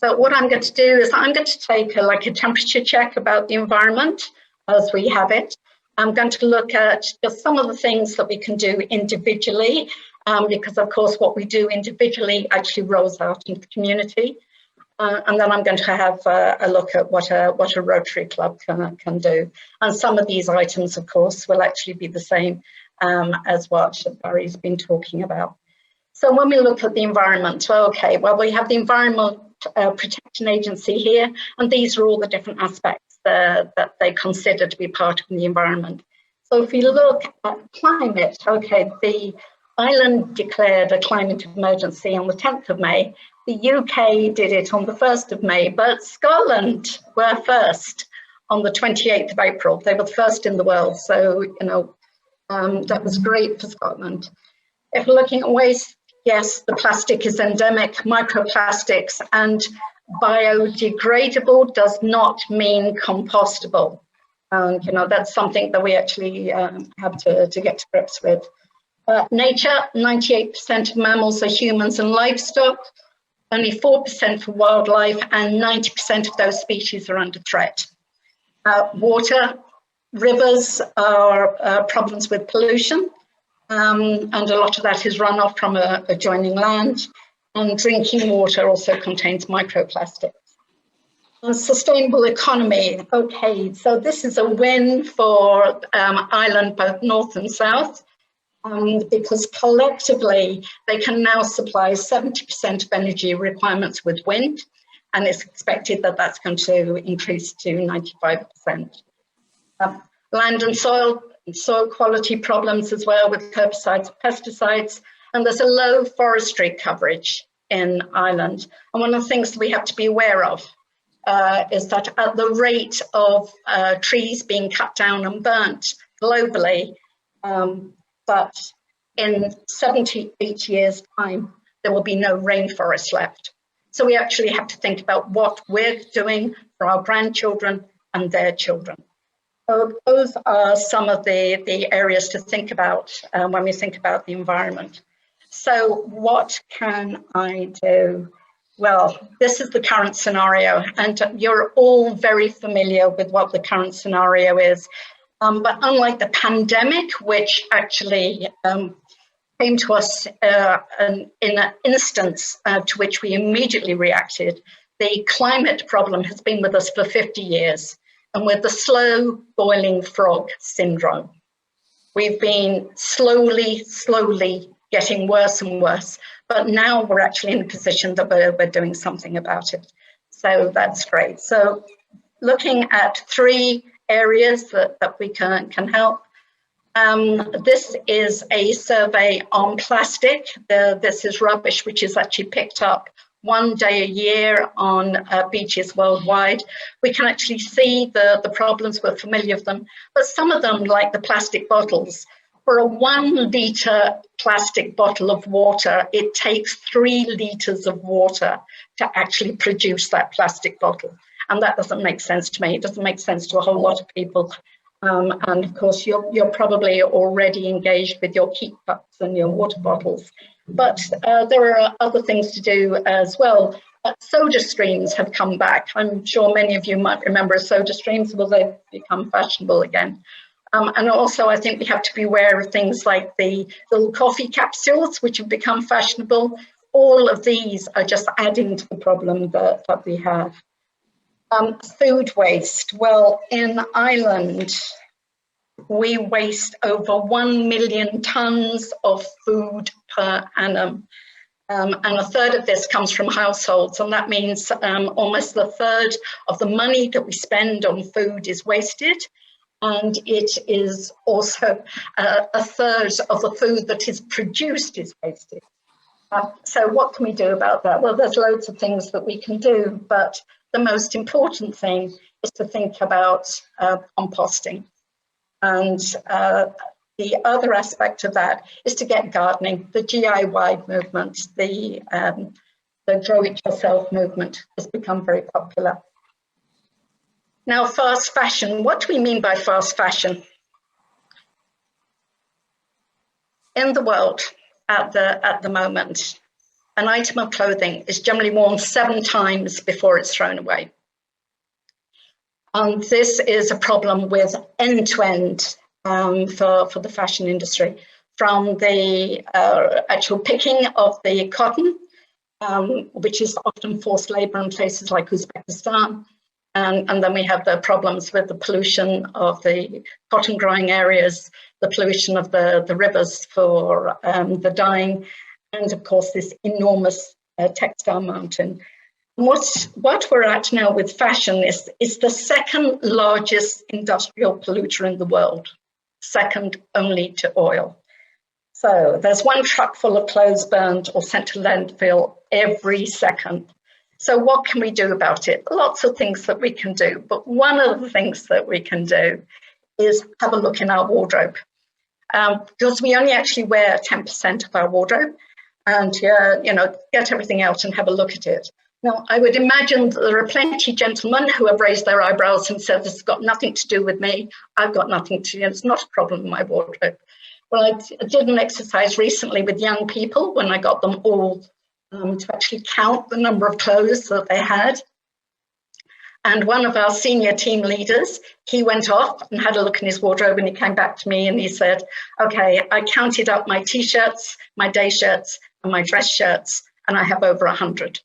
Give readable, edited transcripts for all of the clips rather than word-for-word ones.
So what I'm going to do is I'm going to take a temperature check about the environment as we have it. I'm going to look at just some of the things that we can do individually, because of course what we do individually actually rolls out into the community. And then I'm going to have a look at what a Rotary Club can do. And some of these items, of course, will actually be the same as what Barry's been talking about. So when we look at the environment, okay, well, we have the Environment Protection Agency here, and these are all the different aspects that they consider to be part of the environment. So if you look at climate, okay, the island declared a climate emergency on the 10th of May. The UK did it on the 1st of May, but Scotland were first on the 28th of April. They were first in the world, so, that was great for Scotland. If we're looking at waste, yes, the plastic is endemic, microplastics, and biodegradable does not mean compostable. And, that's something that we actually have to get to grips with. Nature, 98% of mammals are humans and livestock, only 4% for wildlife, and 90% of those species are under threat. Water, rivers are problems with pollution. And a lot of that is runoff from adjoining land, and drinking water also contains microplastics. And sustainable economy, okay, so this is a win for Ireland, both north and south, because collectively they can now supply 70% of energy requirements with wind, and it's expected that that's going to increase to 95%. Land and soil quality problems as well with herbicides and pesticides, and there's a low forestry coverage in Ireland. And one of the things that we have to be aware of is that at the rate of trees being cut down and burnt globally, but in 78 years' time, there will be no rainforest left. So we actually have to think about what we're doing for our grandchildren and their children. So those are some of the areas to think about when we think about the environment. So what can I do? Well, this is the current scenario, and you're all very familiar with what the current scenario is. But unlike the pandemic, which actually came to us in an instance to which we immediately reacted, the climate problem has been with us for 50 years. And with the slow boiling frog syndrome, we've been slowly getting worse and worse. But now we're actually in a position that we're doing something about it. So that's great. So looking at 3 areas that we can help. This is a survey on plastic. This is rubbish, which is actually picked up 1 day a year on beaches worldwide. We can actually see the problems, we're familiar with them, but some of them, like the plastic bottles, for a 1 litre plastic bottle of water, it takes 3 litres of water to actually produce that plastic bottle. And that doesn't make sense to me. It doesn't make sense to a whole lot of people. And of course, you're probably already engaged with your keep cups and your water bottles. But there are other things to do as well. Soda streams have come back. I'm sure many of you might remember soda streams. Well, they've become fashionable again. And also, I think we have to be aware of things like the little coffee capsules, which have become fashionable. All of these are just adding to the problem that we have. Food waste. Well, in Ireland, we waste over 1 million tonnes of food per annum. And a third of this comes from households. And that means almost a third of the money that we spend on food is wasted. And it is also a third of the food that is produced is wasted. So what can we do about that? Well, there's loads of things that we can do, but the most important thing is to think about composting. And the other aspect of that is to get gardening. The DIY movement, the grow-it-yourself movement has become very popular. Now, fast fashion. What do we mean by fast fashion? In the world at the moment, an item of clothing is generally worn 7 times before it's thrown away. And this is a problem with end-to-end for the fashion industry, from the actual picking of the cotton, which is often forced labor in places like Uzbekistan. And then we have the problems with the pollution of the cotton growing areas, the pollution of the rivers for the dyeing, and of course this enormous textile mountain. What we're at now with fashion is the second largest industrial polluter in the world, second only to oil. So there's 1 truck full of clothes burned or sent to landfill every second. So what can we do about it? Lots of things that we can do, but one of the things that we can do is have a look in our wardrobe, because we only actually wear 10% of our wardrobe, and get everything out and have a look at it. Now, I would imagine that there are plenty of gentlemen who have raised their eyebrows and said, this has got nothing to do with me. I've got nothing to do. It's not a problem in my wardrobe. Well, I did an exercise recently with young people when I got them all to actually count the number of clothes that they had. And one of our senior team leaders, he went off and had a look in his wardrobe, and he came back to me and he said, okay, I counted up my T-shirts, my day shirts, and my dress shirts, and I have over 100.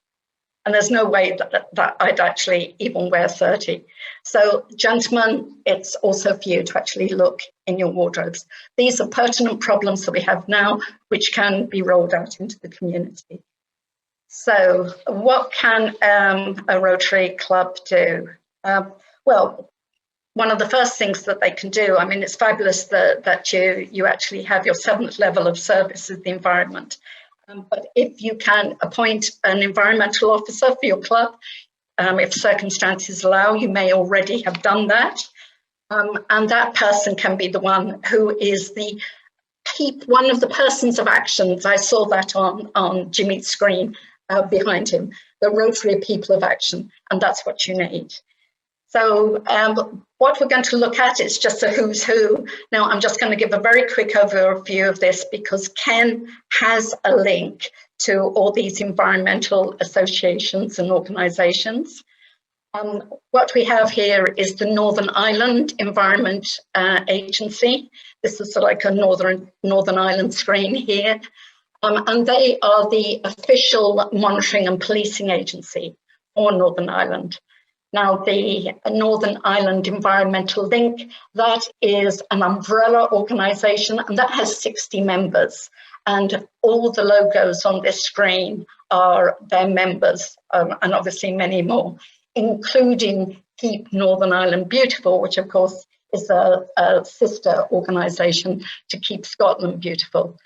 And there's no way that I'd actually even wear 30. So, gentlemen, it's also for you to actually look in your wardrobes. These are pertinent problems that we have now, which can be rolled out into the community. So what can a Rotary Club do? Well, one of the first things that they can do, I mean, it's fabulous that you actually have your 7th level of service as the environment. But if you can appoint an environmental officer for your club, if circumstances allow, you may already have done that. And that person can be the one who is one of the persons of actions. I saw that on Jimmy's screen behind him, the Rotary People of Action, and that's what you need. So what we're going to look at is just a who's who. Now, I'm just going to give a very quick overview of this because Ken has a link to all these environmental associations and organisations. What we have here is the Northern Ireland Environment Agency. This is like a Northern Ireland screen here. And they are the official monitoring and policing agency for Northern Ireland. Now, the Northern Ireland Environmental Link, that is an umbrella organisation, and that has 60 members. And all the logos on this screen are their members, and obviously many more, including Keep Northern Ireland Beautiful, which of course is a sister organisation to Keep Scotland Beautiful.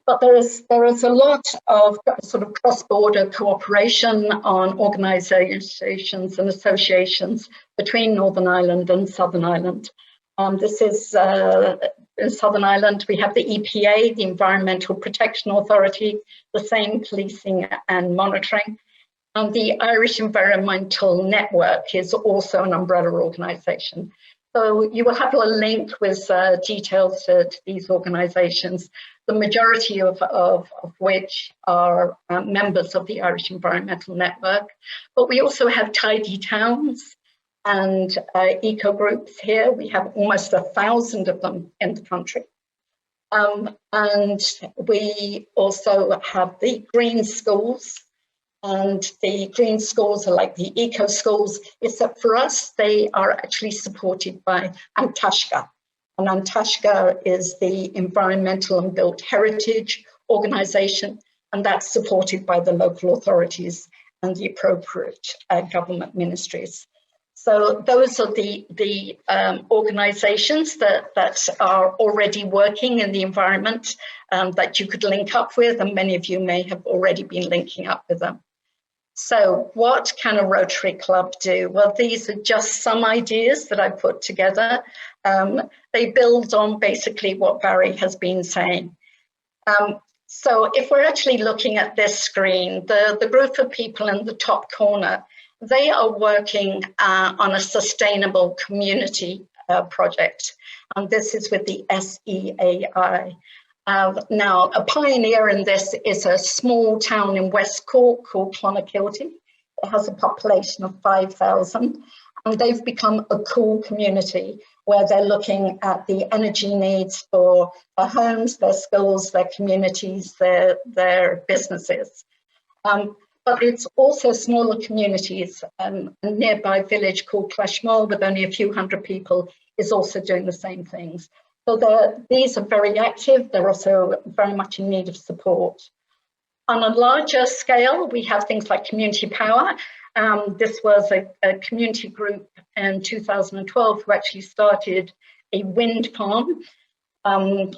But there is a lot of sort of cross-border cooperation on organisations and associations between Northern Ireland and Southern Ireland. This is in Southern Ireland, we have the EPA, the Environmental Protection Authority, the same policing and monitoring. And the Irish Environmental Network is also an umbrella organisation. So you will have a link with details to these organisations, the majority of which are members of the Irish Environmental Network. But we also have tidy towns and eco groups here. We have almost 1,000 of them in the country. And we also have the green schools. And the green schools are like the eco schools, except for us, they are actually supported by Antashka. And Antashka is the Environmental and Built Heritage organisation, and that's supported by the local authorities and the appropriate government ministries. So those are the organisations that are already working in the environment that you could link up with, and many of you may have already been linking up with them. So what can a Rotary Club do? Well, these are just some ideas that I put together. They build on basically what Barry has been saying. So if we're actually looking at this screen, the group of people in the top corner, they are working on a sustainable community project. And this is with the SEAI. Now, a pioneer in this is a small town in West Cork called Clonakilty. It has a population of 5,000, and they've become a cool community where they're looking at the energy needs for their homes, their schools, their communities, their businesses. But it's also smaller communities. A nearby village called Clashmore, with only a few hundred people, is also doing the same things. So these are very active. They're also very much in need of support. On a larger scale, we have things like Community Power. This was a community group in 2012 who actually started a wind farm,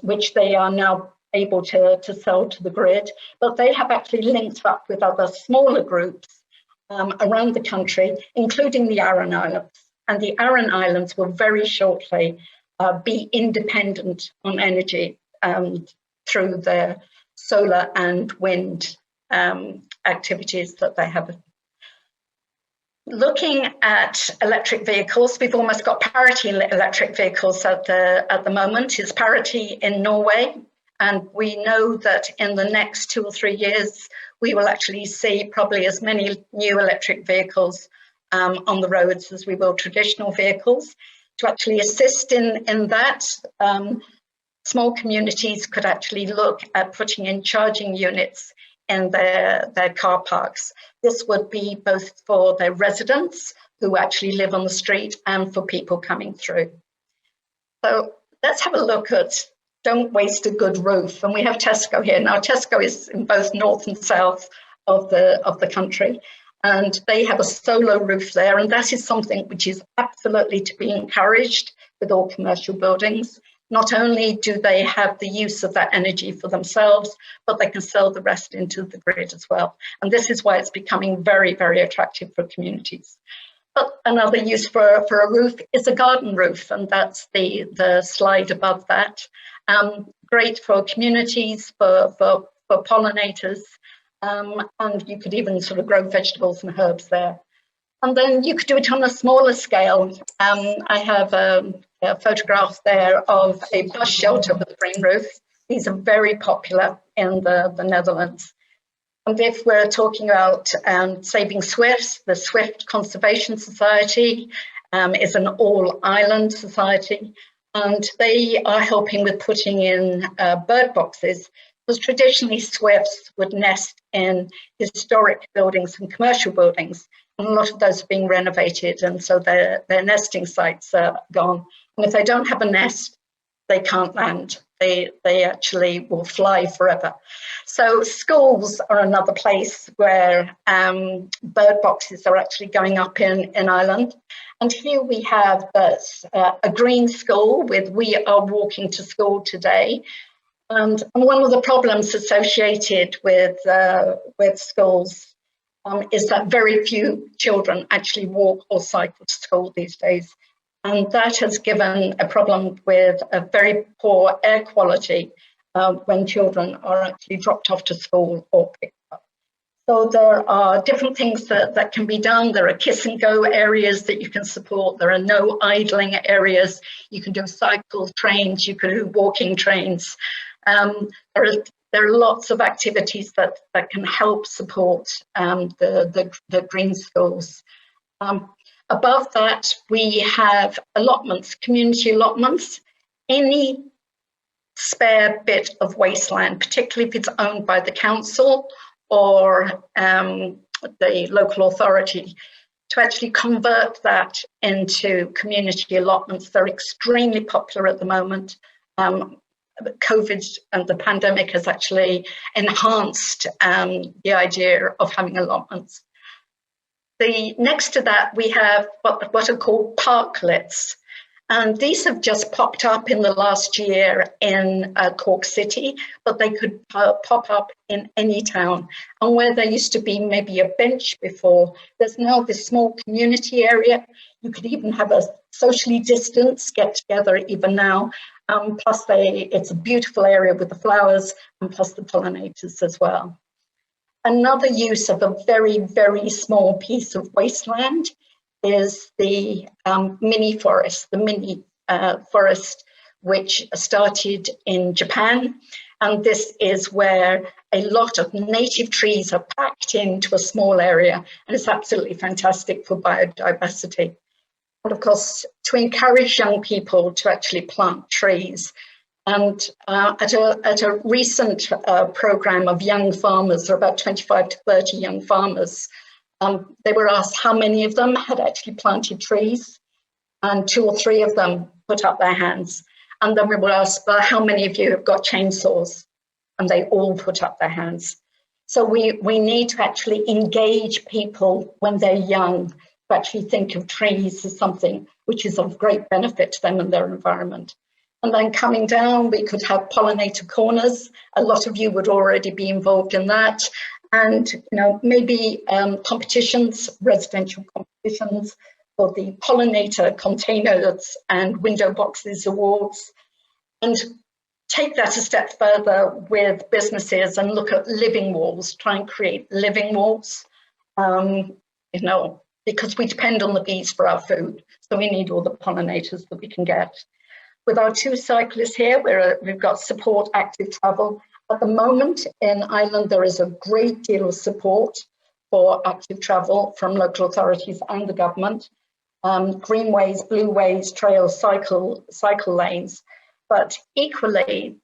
which they are now able to sell to the grid. But they have actually linked up with other smaller groups around the country, including the Aran Islands. And the Aran Islands will very shortly be independent on energy through their solar and wind activities that they have. Looking at electric vehicles, we've almost got parity in electric vehicles at the moment. It's parity in Norway, and we know that in the next 2 or 3 years, we will actually see probably as many new electric vehicles on the roads as we will traditional vehicles. To actually assist in that, small communities could actually look at putting in charging units in their car parks. This would be both for their residents who actually live on the street and for people coming through. So let's have a look at Don't Waste a Good Roof. And we have Tesco here. Now, Tesco is in both north and south of the country. And they have a solar roof there, and that is something which is absolutely to be encouraged with all commercial buildings. Not only do they have the use of that energy for themselves, but they can sell the rest into the grid as well. And this is why it's becoming very, very attractive for communities. But another use for a roof is a garden roof, and that's the slide above that. Great for communities, for pollinators. And you could even sort of grow vegetables and herbs there. And then you could do it on a smaller scale. I have a photograph there of a bus shelter with a green roof. These are very popular in the Netherlands. And if we're talking about saving swifts, the Swift Conservation Society is an all-island society, and they are helping with putting in bird boxes. Because traditionally swifts would nest in historic buildings and commercial buildings, and a lot of those are being renovated, and so their nesting sites are gone. And if they don't have a nest, they can't land. They actually will fly forever. So schools are another place where bird boxes are actually going up in Ireland. And here we have a green school with We Are Walking to School Today. And one of the problems associated with schools is that very few children actually walk or cycle to school these days. And that has given a problem with a very poor air quality when children are actually dropped off to school or picked up. So there are different things that can be done. There are kiss and go areas that you can support. There are no idling areas. You can do cycle trains, you can do walking trains. There are lots of activities that can help support the green schools. Above that, we have allotments, community allotments. Any spare bit of wasteland, particularly if it's owned by the council or the local authority, to actually convert that into community allotments. They're extremely popular at the moment. COVID and the pandemic has actually enhanced the idea of having allotments. Next to that, we have what are called parklets. And these have just popped up in the last year in Cork City, but they could pop up in any town. And where there used to be maybe a bench before, there's now this small community area. You could even have a socially distanced get together even now. Plus it's a beautiful area with the flowers and plus the pollinators as well. Another use of a very, very small piece of wasteland is the mini forest, which started in Japan. And this is where a lot of native trees are packed into a small area, and it's absolutely fantastic for biodiversity. And of course, to encourage young people to actually plant trees. And at a recent program of young farmers, there are about 25 to 30 young farmers, they were asked how many of them had actually planted trees, and 2 or 3 of them put up their hands. And then we were asked, well, how many of you have got chainsaws? And they all put up their hands. So we need to actually engage people when they're young, to actually think of trees as something which is of great benefit to them and their environment. And then coming down, we could have pollinator corners. A lot of you would already be involved in that. And maybe competitions, residential competitions for the pollinator containers and window boxes awards. And take that a step further with businesses and look at living walls, try and create living walls, because we depend on the bees for our food. So we need all the pollinators that we can get. With our 2 cyclists here, we've got support active travel. At the moment in Ireland, there is a great deal of support for active travel from local authorities and the government. Greenways, blueways, trails, cycle lanes. But equally,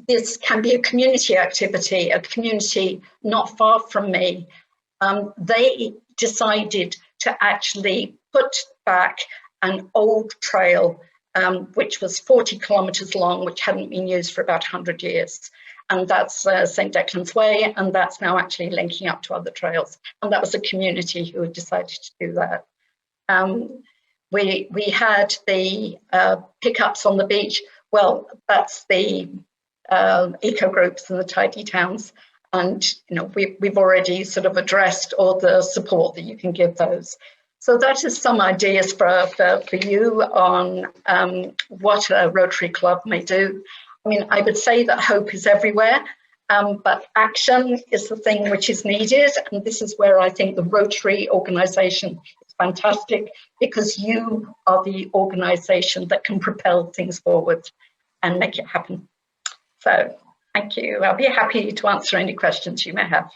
this can be a community activity, a community not far from me. They decided to actually put back an old trail which was 40 kilometres long, which hadn't been used for about 100 years. And that's St. Declan's Way, and that's now actually linking up to other trails. And that was a community who had decided to do that. We had the pickups on the beach. Well, that's the eco groups and the tidy towns. And we've already sort of addressed all the support that you can give those. So that is some ideas for you on what a Rotary Club may do. I mean, I would say that hope is everywhere, but action is the thing which is needed. And this is where I think the Rotary organisation is fantastic, because you are the organisation that can propel things forward and make it happen. So thank you. I'll be happy to answer any questions you may have.